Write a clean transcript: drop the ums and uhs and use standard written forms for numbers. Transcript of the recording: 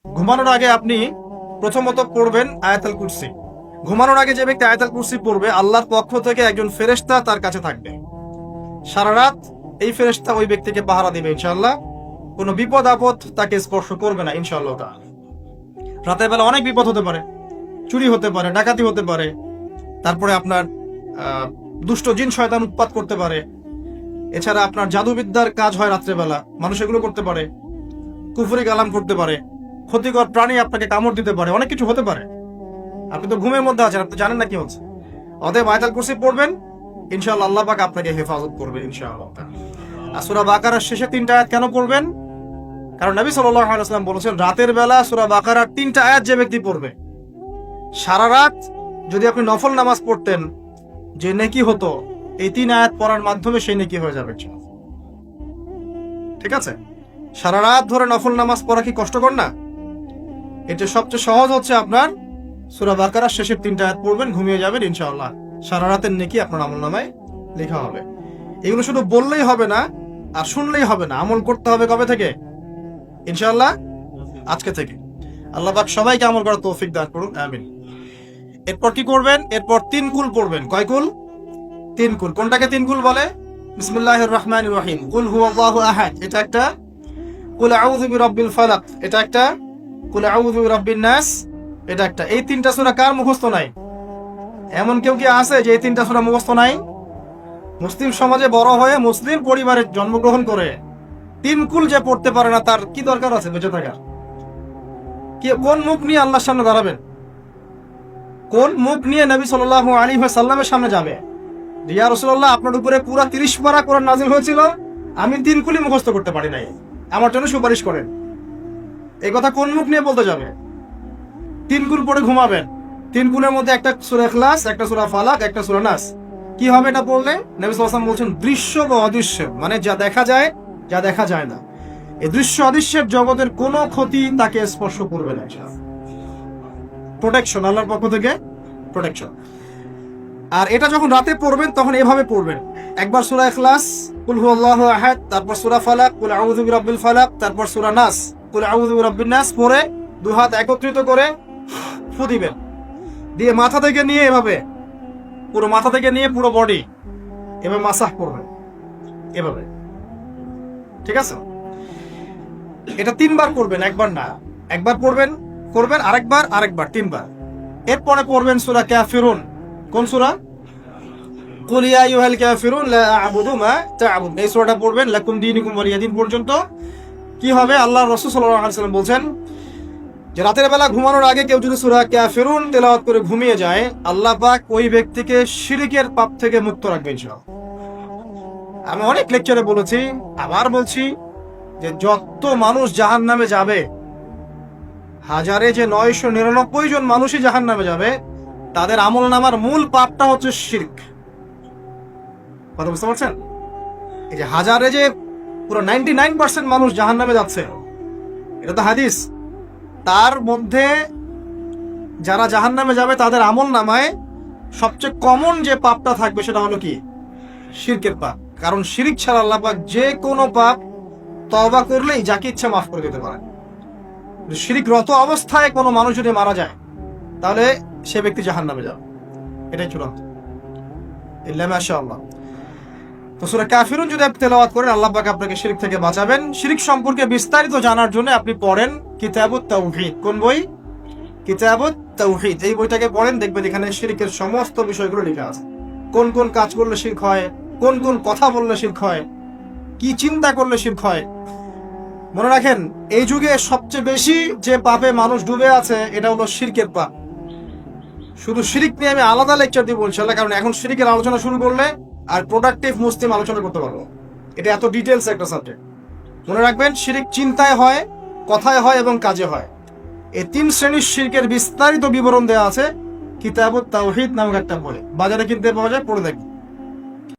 ঘুমানোর আগে আপনি প্রথমত পড়বেন আয়াতুল কুরসি। ঘুমানোর আগে যে ব্যক্তি আয়াতুল কুরসি পড়বে, আল্লাহর পক্ষ থেকে একজন ফেরেশতা তার কাছে থাকবে সারা রাত। এই ফেরেশতা ওই ব্যক্তিকে পাহারা দিবে ইনশাআল্লাহ। কোনো বিপদ আপদ তাকে স্পর্শ করবে না ইনশাআল্লাহ। রাতের বেলা অনেক বিপদ হতে পারে, চুরি হতে পারে, ডাকাতি হতে পারে, তারপরে আপনার দুষ্ট জিন শয়তান উৎপাত করতে পারে। এছাড়া আপনার জাদুবিদ্যার কাজ হয় রাত্রেবেলা, মানুষ এগুলো করতে পারে, কুফরি কালাম করতে পারে, ক্ষতিকর প্রাণী আপনাকে কামড় দিতে পারে, অনেক কিছু হতে পারে। আপনি তো ঘুমের মধ্যে আছেন, আপনি জানেন না কি হচ্ছে। অতএব আয়াতুল কুরসি পড়বেন, ইনশাআল্লাহ আল্লাহ পাক আপনাকে হেফাজত করবে ইনশাআল্লাহ। আর সূরা বাকারার শেষে 3টা আয়াত কেন পড়বেন? কারণ নবী সাল্লাল্লাহু আলাইহি ওয়াসাল্লাম বলেছেন, রাতের বেলা সূরা বাকারার 3টা আয়াত যে ব্যক্তি পড়বে, সারা রাত যদি আপনি নফল নামাজ পড়তেন যে নেকি হতো, এই 3 আয়াত পড়ার মাধ্যমে সেই নেকি হয়ে যাবে। ঠিক আছে? সারা রাত ধরে নফল নামাজ পড়া কি কষ্টকর না? এটা সবচেয়ে সহজ হচ্ছে আপনার সূরা বাকারার শেষের 3টা আয়াত পড়বেন, ঘুমিয়ে যাবেন ইনশাআল্লাহ। সারা রাতের নেকি আপনার আমলনামায় লেখা হবে। এগুলো শুধু বললেই হবে না আর শুনলেই হবে না, আমল করতে হবে। কবে থেকে? ইনশাআল্লাহ আজকে থেকে। আল্লাহ পাক সবাইকে আমল করার তৌফিক দান করুন, আমিন। এরপর কি করবেন? এরপর 3 কুল পড়বেন। কয় কুল? 3 কুল। কোনটাকে 3 কুল বলে? বিসমিল্লাহির রহমানির রহিম, কুল হুয়াল্লাহু আহাদ এটা একটা, কুল আউযু বিরাব্বিল ফালাক এটা একটা, কুল আউযু বিরাব্বিন নাস এটা একটা। এই 3টা সূরা কার মুখস্থ নাই? এমন কেউ কি আছে যে এই 3টা সূরা মুখস্থ নাই? মুসলিম সমাজে বড় হয়ে মুসলিম পরিবারে জন্মগ্রহণ করে 3 কুল যে পড়তে পারে না, তার কি দরকার আছে বেঁচে থাকার? কোন মুখ নিয়ে আল্লাহর সামনে দাঁড়াবেন? কোন মুখ নিয়ে নবী সাল্লাল্লাহু আলাইহি ওয়াসাল্লামের সামনে যাবে? ইয়া রাসূলুল্লাহ, আপনার উপরে পুরো 30 পারা কোরআন নাযিল হয়েছিল, আমি 3 কুলি মুখস্থ করতে পারি নাই, আমার জন্য সুপারিশ করেন। এই কথা কোন মুখ নিয়ে বলতে যাবে? 3 কুল পড়ে ঘুমাবেন। 3 কুলের মধ্যে একটা সূরা ইখলাস, একটা সূরা ফালাক, একটা সূরা নাস। কি হবে এটা পড়লে? নবী সাল্লাল্লাহু আলাইহি ওয়াসাল্লাম বলছেন, দৃশ্য বা অদৃশ্য, মানে যা দেখা যায় যা দেখা যায় না, এই দৃশ্য অদৃশ্যের জগতের কোনো ক্ষতি তাকে স্পর্শ করবে না। প্রোটেকশন আল্লাহর পক্ষ থেকে, প্রোটেকশন। আর এটা যখন রাতে পড়বেন তখন এভাবে পড়বেন, একবার সূরা ইখলাস কুল হুয়াল্লাহু আহাদ, তারপর সূরা ফালাক কুল আউযু বিরাব্বিল ফালাক, তারপর সূরা নাস কুল আউযু বিরাব্বিন নাস পড়ে 2 হাত একত্রিত করে ফু দিবেন, দিয়ে মাথা থেকে নিয়ে এভাবে, পুরো মাথা থেকে নিয়ে পুরো বডি এভাবে মাসাজ করবেন এভাবে। ঠিক আছে? এটা 3 বার করবেন, একবার না। একবার পড়বেন, করবেন আরেকবার, 3 বার। এরপরে পড়বেন সূরা কাফিরুন। কোন সূরা? কুল ইয়া আইয়ুহাল কাফিরুন লা আ'বুদু মা তা'বুদুন। এই সূরাটা পড়বেন লাকুম দীনুকুম ওয়ালিয়া দীন পর্যন্ত। কি হবে? আল্লাহর রাসূল সাল্লাল্লাহু আলাইহি ওয়াসাল্লাম বলেন যে রাতের বেলা ঘুমানোর আগে কেউ যদি সূরা কাফিরুন তেলাওয়াত করে ঘুমিয়ে যায়, আল্লাহ পাক ওই ব্যক্তিকে শিরকের পাপ থেকে মুক্ত রাখবেন ইনশাআল্লাহ। আমি অনেক লেকচারে বলেছি, আবার বলছি, যে যত মানুষ জাহান্নামে যাবে, হাজারে যে 999 জন মানুষই জাহান্নামে যাবে, তাদের আমলনামার মূল পাপটা হচ্ছে শিরক। কথা বুঝতে পারছেন? এই যে হাজারে যে পুরো 99% মানুষ জাহান্নামে যাচ্ছে, এটা তো হাদিস। তার মধ্যে যারা জাহান্নামে যাবে তাদের আমলনামায় সবচেয়ে কমন যে পাপটা থাকবে সেটা হলো কি? শিরকের পাপ। কারণ শিরক ছাড়া আল্লাহ পাক যে কোনো পাপ তওবা করলেই যাকে ইচ্ছা মাফ করে দিতে পারে। শিরকরত অবস্থায় কোনো মানুষ যদি মারা যায়, তাহলে সে ব্যক্তি জাহান্নামে যাবে, এটাই চূড়ান্ত। ইল্লা মাশাআল্লাহ। তো সূরা কাফিরুন যদি আপনি তেলাওয়াত করেন, আল্লাহ পাক আপনাকে শিরক থেকে বাঁচাবেন। শিরক সম্পর্কে বিস্তারিত জানার জন্য আপনি পড়েন কিতাবুত তাওহীদ। কোন বই? কিতাবুত তাওহীদ। এই বইটাকে পড়েন, দেখবেন এখানে শিরকের সমস্ত বিষয়গুলো লেখা আছে। কোন কোন কাজ করলে শিরক হয়, কোন কোন কথা বললে শিরক হয়, কি চিন্তা করলে শিরক হয়। মনে রাখেন, এই যুগে সবচেয়ে বেশি যে পাপে মানুষ ডুবে আছে এটা হলো শিরকের পাপ। শুধু শিরক নিয়ে আমি আলাদা লেকচার দিব ইনশাআল্লাহ, কারণ এখন শিরকের আলোচনা শুরু করলে আর প্রোডাক্টিভ মুসলিম আলোচনা করতে পারবো। এটা এত ডিটেলস একটা সাবজেক্ট। মনে রাখবেন, শিরক চিন্তায় হয়, কথায় হয় এবং কাজে হয়। এই 3 শ্রেণীর শিরকের বিস্তারিত বিবরণ দেওয়া আছে কিতাবুত তাওহীদ নামক একটা বই। বাজারে কিনতে পাওয়া যায়, পড়ে দেখবেন।